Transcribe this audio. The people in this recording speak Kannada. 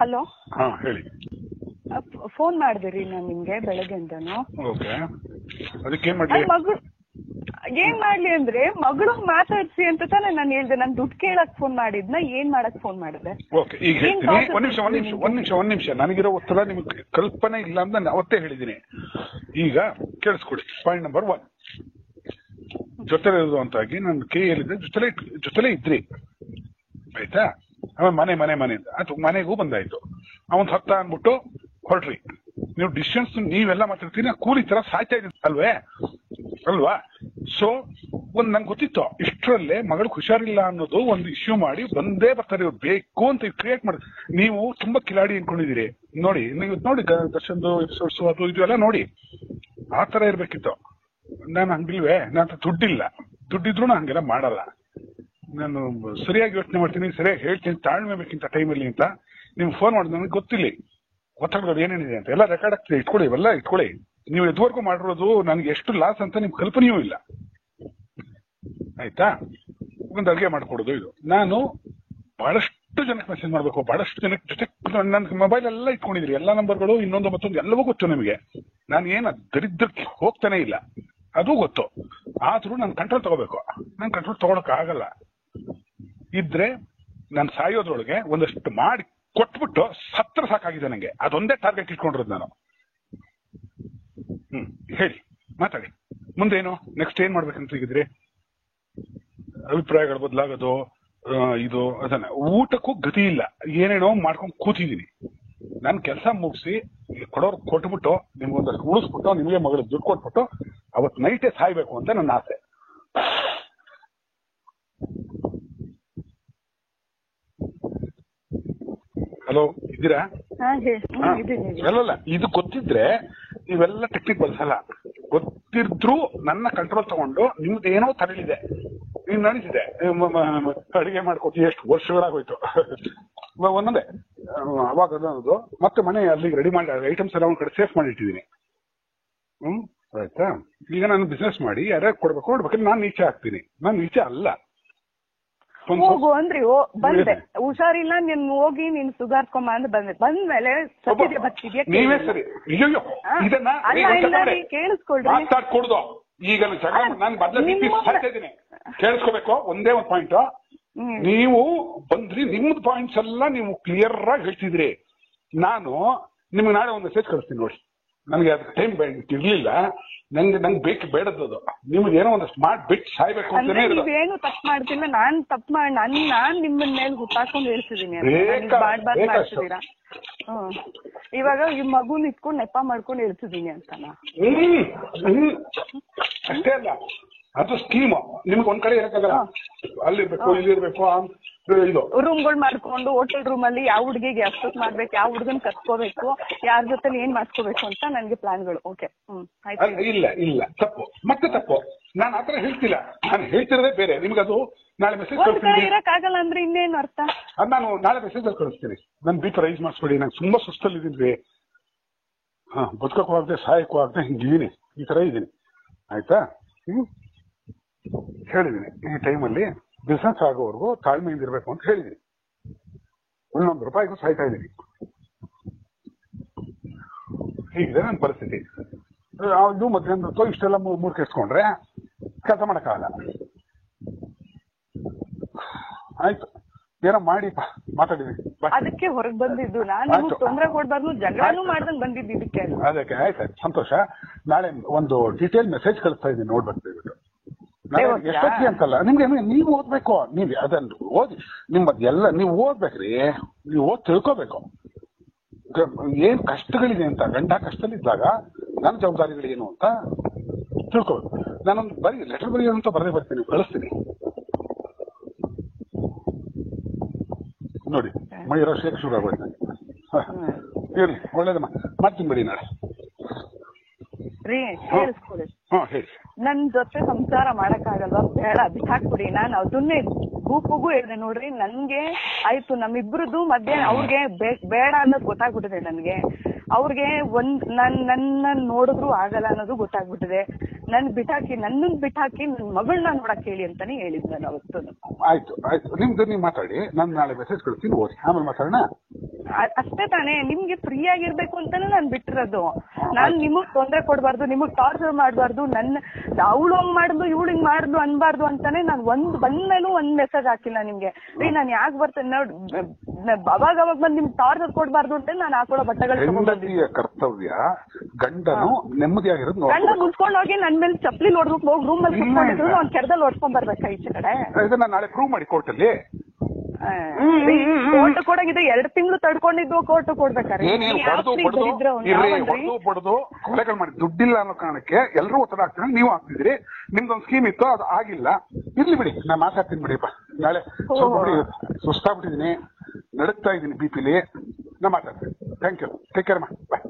ಹಲೋ. ಹಾ ಹೇಳಿ. ಫೋನ್ ಮಾಡಿದಿರಿ ನಾನು ನಿಮ್ಗೆ ಬೆಳಗ್ಗೆಯಿಂದನು. ಓಕೆ, ಅದಕ್ಕೆ ಏನ್ ಮಾಡ್ಲಿ? ಮಗಳು ಏನ್ ಮಾಡ್ಲಿ ಅಂದ್ರೆ ಮಗಳು ಮಾತಾಡ್ಸಿ ಅಂತ ತಾನೆ ನಾನು ಹೇಳ್ದೆ. ನಾನು ದುಡ್ಡು ಕೇಳಕ್ ಫೋನ್ ಮಾಡಿದ್ನ ಏನ್ ಮಾಡಕ್ ಫೋನ್ ಮಾಡಿದೆ? ಓಕೆ, ಈಗ ಹೇಳ್ತೀನಿ. ಒಂದ್ ನಿಮಿಷ ನನಗಿರೋ ಉತ್ತರ ನಿಮ್ಗೆ ಕಲ್ಪನೆ ಇಲ್ಲ ಅಂತ ನಾನು ಅವತ್ತೇ ಹೇಳಿದೀನಿ. ಈಗ ಕೇಳಿಸ್ಕೊಡಿ. ಪಾಯಿಂಟ್ ನಂಬರ್ 1, ಜೊತೆಲೆ ಇರುವಂತಾಗಿ ನನ್ನ ಕೈ ಹೇಳಿದ್ರೆ ಜೊತೆಲೆ ಇದ್ರಿ, ಆಯ್ತಾ? ಆಮೇಲೆ ಮನೆ ಅಂತ ಮನೆಗೂ ಬಂದಾಯ್ತು. ಅವನ್ ಹತ್ತ ಅಂದ್ಬಿಟ್ಟು ಹೊರಟ್ರಿ. ನೀವು ಡಿಸ್ಟೆನ್ಸ್ ನೀವೆಲ್ಲ ಮಾತಾಡ್ತೀರಿ, ಕೂಲಿ ತರ ಸಾಯ್ತಾ ಇದ್ದೀರಿ ಅಲ್ವಾ? ಸೊ ನಂಗೆ ಗೊತ್ತಿತ್ತು ಇಷ್ಟರಲ್ಲೇ ಮಗಳು ಹುಷಾರಿಲ್ಲ ಅನ್ನೋದು ಒಂದು ಇಶ್ಯೂ ಮಾಡಿ ಬಂದೇ ಬರ್ತಾರೆ ಇವ್ರು, ಬೇಕು ಅಂತ ಕ್ರಿಯೇಟ್ ಮಾಡಿ. ನೀವು ತುಂಬಾ ಕಿಲಾಡಿ ಅನ್ಕೊಂಡಿದ್ದೀರಿ. ನೋಡಿ ನೀವು ನೋಡಿ ದರ್ಶನ್ದು ಎಪಿಸೋಡ್ಸ್ ಅದು ಇದು ಎಲ್ಲ ನೋಡಿ, ಆ ತರ ಇರ್ಬೇಕಿತ್ತು. ನಾನು ಹಂಗಿಲ್ವೇ? ನನ್ನ ದುಡ್ಡಿದ್ರು ನಾನು ಹಂಗೆಲ್ಲ ಮಾಡಲ್ಲ. ನಾನು ಸರಿಯಾಗಿ ಯೋಚನೆ ಮಾಡ್ತೀನಿ, ಸರಿಯಾಗಿ ಹೇಳ್ತೀನಿ, ತಾಳ್ಮೆ ಬೇಕಿಂತ ಟೈಮಲ್ಲಿ ಅಂತ. ನಿಮ್ಗೆ ಫೋನ್ ಮಾಡಿದ್ರೆ ನನಗೆ ಗೊತ್ತಿಲ್ಲ ಒತ್ತಡಗಳು ಏನೇನಿದೆ ಅಂತ. ಎಲ್ಲ ರೆಕಾರ್ಡ್ ಆಗ್ತದೆ, ಇಟ್ಕೊಳ್ಳಿ, ಇವೆಲ್ಲ ಇಟ್ಕೊಳ್ಳಿ. ನೀವು ಎದುವರೆಗೂ ಮಾಡಿರೋದು ನನಗೆ ಎಷ್ಟು ಲಾಸ್ ಅಂತ ನಿಮ್ಗೆ ಕಲ್ಪನೆಯೂ ಇಲ್ಲ, ಆಯ್ತಾ? ಒಂದು ಅಡುಗೆ ಮಾಡ್ಕೊಡೋದು ಇದು. ನಾನು ಬಹಳಷ್ಟು ಜನಕ್ಕೆ ಮೆಸೇಜ್ ಮಾಡಬೇಕು, ಬಹಳಷ್ಟು ಜನಕ್ಕೆ ಜೊತೆ ನನ್ನ ಮೊಬೈಲ್ ಎಲ್ಲ ಇಟ್ಕೊಂಡಿದ್ರಿ, ಎಲ್ಲ ನಂಬರ್ಗಳು, ಇನ್ನೊಂದು ಮತ್ತೊಂದು ಎಲ್ಲವೂ ಗೊತ್ತು ನಿಮಗೆ. ನಾನು ಏನು ದರಿದ್ರಕ್ಕೆ ಹೋಗ್ತಾನೆ ಇಲ್ಲ, ಅದು ಗೊತ್ತು. ಆದ್ರೂ ನಾನು ಕಂಟ್ರೋಲ್ ತಗೋಬೇಕು. ನಾನು ಕಂಟ್ರೋಲ್ ತಗೊಳಕ್ ಆಗಲ್ಲ. ಇದ್ರೆ ನಾನು ಸಾಯೋದ್ರೊಳಗೆ ಒಂದಷ್ಟು ಮಾಡಿ ಕೊಟ್ಬಿಟ್ಟು ಸತ್ರ ಸಾಕಾಗಿದೆ ನಂಗೆ. ಅದೊಂದೇ ಟಾರ್ಗೆಟ್ ಇಟ್ಕೊಂಡಿರೋದು ನಾನು. ಹೇಳಿ, ಮಾತಾಡಿ. ಮುಂದೇನು ನೆಕ್ಸ್ಟ್ ಏನ್ ಮಾಡ್ಬೇಕಂತ ಈಗಿದ್ರಿ? ಅಭಿಪ್ರಾಯಗಳು ಬದಲಾಗೋದು ಇದು ಅದನ್ನ. ಊಟಕ್ಕೂ ಗತಿ ಇಲ್ಲ, ಏನೇನೋ ಮಾಡ್ಕೊಂಡು ಕೂತಿದೀನಿ. ನಾನು ಕೆಲಸ ಮುಗಿಸಿ ಕೊಡೋರು ಕೊಟ್ಬಿಟ್ಟು ನಿಮ್ಗೊಂದಷ್ಟು ಉಳಿಸ್ಬಿಟ್ಟು ನಿಮಗೆ ಮಗಳು ದುಡ್ಡು ಕೊಟ್ಬಿಟ್ಟು ಅವತ್ತು ನೈಟೇ ಸಾಯ್ಬೇಕು ಅಂತ ನನ್ನ ಆಸೆ. ಹಲೋ, ಇದ್ದೀರಾ? ಅಲ್ಲಲ್ಲ, ಇದು ಗೊತ್ತಿದ್ರೆ ನೀವೆಲ್ಲ ಟೆಕ್ನಿಕ್ ಬಳಸಲ್ಲ. ಗೊತ್ತಿದ್ರು ನನ್ನ ಕಂಟ್ರೋಲ್ ತಗೊಂಡು ನಿಮ್ದು ಏನೋ ತರಲಿದೆ, ನೀನ್ ನಡೀತಿದೆ, ಅಡಿಗೆ ಮಾಡ್ಕೊತೀವಿ, ಎಷ್ಟು ವರ್ಷಗಳಾಗೋಯ್ತು ಒಂದೊಂದೇ. ಅವಾಗ ಅನ್ನೋದು ಮತ್ತೆ ಮನೆ ಅಲ್ಲಿಗೆ ರೆಡಿ ಮಾಡಿ ಐಟಮ್ಸ್ ಎಲ್ಲ ಒಂದ್ ಕಡೆ ಸೇಫ್ ಮಾಡಿ ಇಟ್ಟಿದ್ದೀನಿ. ಆಯ್ತಾ? ಈಗ ನಾನು ಬಿಸ್ನೆಸ್ ಮಾಡಿ ಯಾರ್ಯಾರು ಕೊಡ್ಬೇಕು ನಾನು ನೀಚೆ ಹಾಕ್ತೀನಿ. ನಾನು ನೀಚೆ ಅಲ್ಲ. ಹೋಗು ಅಂದ್ರಿ, ಬಂದೆ, ಹುಷಾರಿಲ್ಲ, ನೀನ್ ಹೋಗಿ ನೀನ್ ಸುಧಾರ್ಕೊಂಬ ಅಂತ ಬಂದ್ಮೇಲೆ ಸತ್ಯದ ಬರ್ತಿದ್ಯಾ? ನೀವೇ ಸರಿ. ಅಯ್ಯೋ, ಇದನ್ನ ಕೇಳಿಸ್ಕೊಳ್ರಿ, ಮಾತಾಡ್ಕೊಡ್ದು. ಈಗ ನಾನು ಬದಲಿದ್ದೀನಿ, ಕೇಳಿಸ್ಕೋಬೇಕು. ಒಂದೇ ಒಂದು ಪಾಯಿಂಟ್. ನೀವು ಬಂದ್ರಿ, ನಿಮ್ದು ಪಾಯಿಂಟ್ಸ್ ಎಲ್ಲ ನೀವು ಕ್ಲಿಯರ್ ಆಗಿ ಹೇಳ್ತಿದ್ರಿ. ನಾನು ನಿಮ್ಗೆ ನಾಳೆ ಒಂದು ಮೆಸೇಜ್ ಕಳಿಸ್ತೀನಿ ನೋಡಿ. ನನಗೆ ಅದಕ್ಕೆ ಟೈಮ್ ಇರ್ಲಿಲ್ಲ, ನಂಗೆ ಬೇಕು ಬೇಡದ್ದು. ನಿಮ್ಗೆ ಏನೋ ಒಂದಷ್ಟು ಮಾಡ್ಬಿಟ್ಟು ಸಾಯ್ಬೇಕು ಅಂತಾನೆ. ನೀವೇನು ತಪ್ಪು ಮಾಡ್ತಿಲ್ಲ, ನಾನ್ ತಪ್ಪು ಮಾಡಿ ನಾನ್ ನಿಮ್ಮನ್ನ ಮೇಲೆ ಹುಟ್ಟಾಕೊಂಡು ಹೇಳ್ತಿದೀನಿ. ಮಾಡ್ತಿದ್ದೀರಾ? ಇವಾಗ ಈ ಮಗುನ್ ಇಟ್ಕೊಂಡು ನೆಪ ಮಾಡ್ಕೊಂಡು ಹೇಳ್ತಿದೀನಿ ಅಂತಾನ? ಅಷ್ಟೇ ಅಲ್ಲ, ಅದು ಸ್ಕೀಮ್. ನಿಮ್ಗೆ ಒಂದ್ ಕಡೆ ಇರಕ್ಕಾಗಲ್ಲ, ಅಲ್ಲಿರ್ಬೇಕು, ಇಲ್ಲಿರ್ಬೇಕು. ಇದು ರೂಮ್ಗಳು ಮಾಡ್ಕೊಂಡು ಹೋಟೆಲ್ ರೂಮ್ ಅಲ್ಲಿ ಯಾವ ಹುಡುಗಿಗೆ ಅಷ್ಟೊತ್ತು ಮಾಡ್ಬೇಕು, ಯಾವ ಹುಡುಗನ್ ಕರ್ಕೋಬೇಕು, ಯಾರ ಜೊತೆ ಏನ್ ಮಾಡ್ಕೋಬೇಕು ಅಂತ ನನ್ಗೆ ಪ್ಲಾನ್ಗಳು. ಓಕೆ, ಇಲ್ಲ ತಪ್ಪು, ಮತ್ತೆ ತಪ್ಪು. ನಾನು ಆತರ ಹೇಳ್ತಿಲ್ಲ, ನಾನು ಹೇಳ್ತಿರೋದೇ ಬೇರೆ. ನಿಮ್ಗೆ ಅದು ನಾಳೆ ಮೆಸೇಜ್ ಕಳಿಸ್ತೀನಿ. ಇರಕ್ಕಾಗಲ್ಲ ಅಂದ್ರೆ ಇನ್ನೇನು ಅರ್ಥ? ಅದು ನಾನು ನಾಳೆ ಮೆಸೇಜ್ ಅಲ್ಲಿ ಕಳಿಸ್ತೀನಿ. ನನ್ ಬಿ ಪಿ ರೈಸ್ ಮಾಡಿಸ್ಬೇಡಿ, ನಂಗೆ ತುಂಬಾ ಸುಸ್ತಲ್ಲಿ ಇದೀನಿ. ಬದುಕಕ್ಕೂ ಆಗದೆ ಸಾಯಕ್ಕೂ ಆಗದೆ ಹಿಂಗಿದೀನಿ, ಈ ತರ ಇದ್ದೀನಿ, ಆಯ್ತಾ? ಹೇಳಿದೀನಿ ಈ ಟೈಮಲ್ಲಿ ಬಿಸ್ನೆಸ್ ಆಗೋವರೆಗೂ ತಾಳ್ಮೆಯಿಂದ ಇರ್ಬೇಕು ಅಂತ ಹೇಳಿದೀನಿ. ಒಂದೊಂದು ರೂಪಾಯಿಗೂ ಸಾಯ್ತಾ ಇದ್ದೀನಿ. ಹೀಗಿದೆ ನನ್ನ ಪರಿಸ್ಥಿತಿ. ಇದು ಮಧ್ಯಾಹ್ನ ಇಷ್ಟೆಲ್ಲ ಮೂರ್ ಕೆಸ್ಕೊಂಡ್ರೆ ಕೆಲಸ ಮಾಡಕ್ಕಾಗಲ್ಲ. ಆಯ್ತು, ಏನೋ ಮಾಡಿ ಮಾತಾಡಿದೀನಿ. ಅದಕ್ಕೆ ಹೊರಗೆ ಬಂದಿದ್ದು ನಾನು, ತೊಂದರೆ ಕೊಡ್ಬಾರ್ದು, ಜಗಳನೂ ಮಾಡ್ದಂಗ್ ಬಂದಿದ್ದು ಇದಕ್ಕೆ. ಅದಕ್ಕೆ ಆಯ್ತು, ಸಂತೋಷ. ನಾಳೆ ಒಂದು ಡೀಟೇಲ್ ಮೆಸೇಜ್ ಕಳಿಸ್ತಾ ಇದ್ದೀನಿ, ನೋಡ್ಬೇಕು ದಯವಿಟ್ಟು. ಎಷ್ಟೊತ್ತಿಗೆ ಅಂತಲ್ಲ, ನಿಮ್ಗೆ ನೀವು ಓದ್ಬೇಕು. ನೀವ್ ಅದನ್ನು ಓದಿ, ನಿಮ್ಮದೆಲ್ಲ ನೀವು ಓದ್ಬೇಕ್ರಿ. ನೀವು ಓದ್ ತಿಳ್ಕೋಬೇಕು ಏನ್ ಕಷ್ಟಗಳಿದೆ ಅಂತ. ಗಂಡ ಕಷ್ಟದಲ್ಲಿದ್ದಾಗ ನನ್ನ ಜವಾಬ್ದಾರಿಗಳೇನು ಅಂತ ತಿಳ್ಕೋಬೇಕು. ನಾನೊಂದು ಲೆಟರ್ ಬರೆಯೋದಂತ ಬರದೇ ಬರ್ತೀನಿ, ಕಳಿಸ್ತೀನಿ ನೋಡಿ. ಮೈರೋ ಶೇಕ್ ಶುರು ಆಗೋಯ್ತು ನನಗೆ. ಇರ್ಲಿ, ಒಳ್ಳೇದಮ್ಮ, ಮಾಡ್ತೀನಿ ಬಿಡಿ ನಾಳೆ. ಹೇಳಿ. ನನ್ ಜೊತೆ ಸಂಸಾರ ಮಾಡಕ್ಕಾಗಲ್ವಾ? ಬೇಡ, ಬಿಟ್ಟಾಕ್ಬಿಡಿ. ನಾನು ಅದನ್ನೇ ಗೂಪಗೂ ಹೇಳಿದೆ ನೋಡ್ರಿ. ನನ್ಗೆ ಆಯ್ತು, ನಮ್ಮಿಬ್ರದ್ದು ಮಧ್ಯೆ ಅವ್ರಿಗೆ ಬೇಡ ಅನ್ನೋದು ಗೊತ್ತಾಗ್ಬಿಟ್ಟಿದೆ ನನ್ಗೆ. ಅವ್ರಿಗೆ ನನ್ನ ನೋಡಿದ್ರು ಆಗಲ್ಲ ಅನ್ನೋದು ಗೊತ್ತಾಗ್ಬಿಟ್ಟಿದೆ. ನನ್ನನ್ ಬಿಟ್ಟಾಕಿ ನನ್ ಮಗಳನ್ನ ನೋಡಕ್ ಹೇಳಿ ಅಂತಾನೆ ಹೇಳಿದ್ ನಾನು ಅವತ್ತು. ಆಯ್ತು, ನಿಮ್ದು ನೀವು ಮಾತಾಡಿ. ನಾನು ನಾಳೆ ಮೆಸೇಜ್ ಕಳಿಸ್ತೀನಿ, ಓದಿ ಆಮೇಲೆ ಮಾತಾಡೋಣ. ಅಷ್ಟೇ ತಾನೇ, ನಿಮ್ಗೆ ಫ್ರೀ ಆಗಿರ್ಬೇಕು ಅಂತಾನೆ ನಾನ್ ಬಿಟ್ಟಿರೋದು. ನಾನ್ ನಿಮಗ್ ತೊಂದ್ರೆ ಕೊಡ್ಬಾರ್ದು, ನಿಮಗ್ ಟಾರ್ಚರ್ ಮಾಡ್ಬಾರ್ದು, ನನ್ನ ಅವಳು ಹಂಗ್ ಮಾಡಿದ್ಲು ಇವಳು ಹಿಂಗ್ ಮಾಡಿದ್ಲು ಅನ್ಬಾರ್ದು ಅಂತಾನೆ ನಾನ್ ಬಂದ್ಮೇಲೂ ಒಂದ್ ಮೆಸೇಜ್ ಹಾಕಿಲ್ಲ ನಿಮ್ಗೆ. ರೀ ನಾನ್ ಯಾಕೆ ಬರ್ತೇನೆ ನೋಡಿ, ಅವಾಗ ಬಂದ್ ನಿಮ್ಗೆ ಟಾರ್ಚರ್ ಕೊಡ್ಬಾರ್ದು ಅಂತ ನಾನು ಹಾಕೊಳ್ಳೋ ಬಟ್ಟೆಗಳು ಹೆಂಡತಿಯ ಕರ್ತವ್ಯ ಗಂಡನು ನೆಮ್ಮದಿಯಾಗಿರೋದು. ಗಂಡ ಮುನ್ಸ್ಕೊಂಡ್ ಹೋಗಿ ನನ್ ಮೇಲೆ ಚಪ್ಪಲಿ ನೋಡ್ಬೇಕು, ಹೋಗಿ ರೂಮ್ ಅಲ್ಲಿ ಕುತ್ಕೊಂಡಿದ್ರು ಅವ್ನ್ ಕೆರದಲ್ಲಿ ಓಡ್ಸ್ಕೊಂಡ್ ಬರ್ಬೇಕಾ ಈಚೆ ಕಡೆ? ಇದನ್ನ ನಾಳೆ ಪ್ರೂವ್ ಮಾಡಿ ಕೋರ್ಟಲ್ಲಿ. ಕೋರ್ಟ್ ಕೊಡಂಗಿದೆ 2 ತಿಂಗಳು ತಡ್ಕೊಂಡಿದ್ದು ಕೋರ್ಟ್ ಕೊಡ್ಬೇಕಾರೆ ಬಡ್ದು ಕೊಲೆಗಳು ಮಾಡಿ ದುಡ್ಡಿಲ್ಲ ಅನ್ನೋ ಕಾರಣಕ್ಕೆ ಎಲ್ಲರೂ ಒತ್ತಡ ಆಗ್ತಾರೆ. ನೀವು ಆಗ್ತಿದ್ರಿ, ನಿಮ್ದೊಂದು ಸ್ಕೀಮ್ ಇತ್ತು, ಅದು ಆಗಿಲ್ಲ. ಇರ್ಲಿ ಬಿಡಿ, ನಾ ಮಾತಾಡ್ತೀನಿ ಬಿಡಿಪ್ಪ. ನಾಳೆ ಸ್ವಲ್ಪ ಬಿಡಿ, ಸುಸ್ತಾಗ್ಬಿಟ್ಟಿದೀನಿ, ನಡುಕ್ತಾ ಇದ್ದೀನಿ ಬಿಪಿಲಿ. ನಾ ಮಾತಾಡ್ತೀನಿ. ಥ್ಯಾಂಕ್ ಯು, ಟೇಕ್ ಕೇರ್ ಮಾ, ಬಾಯ್.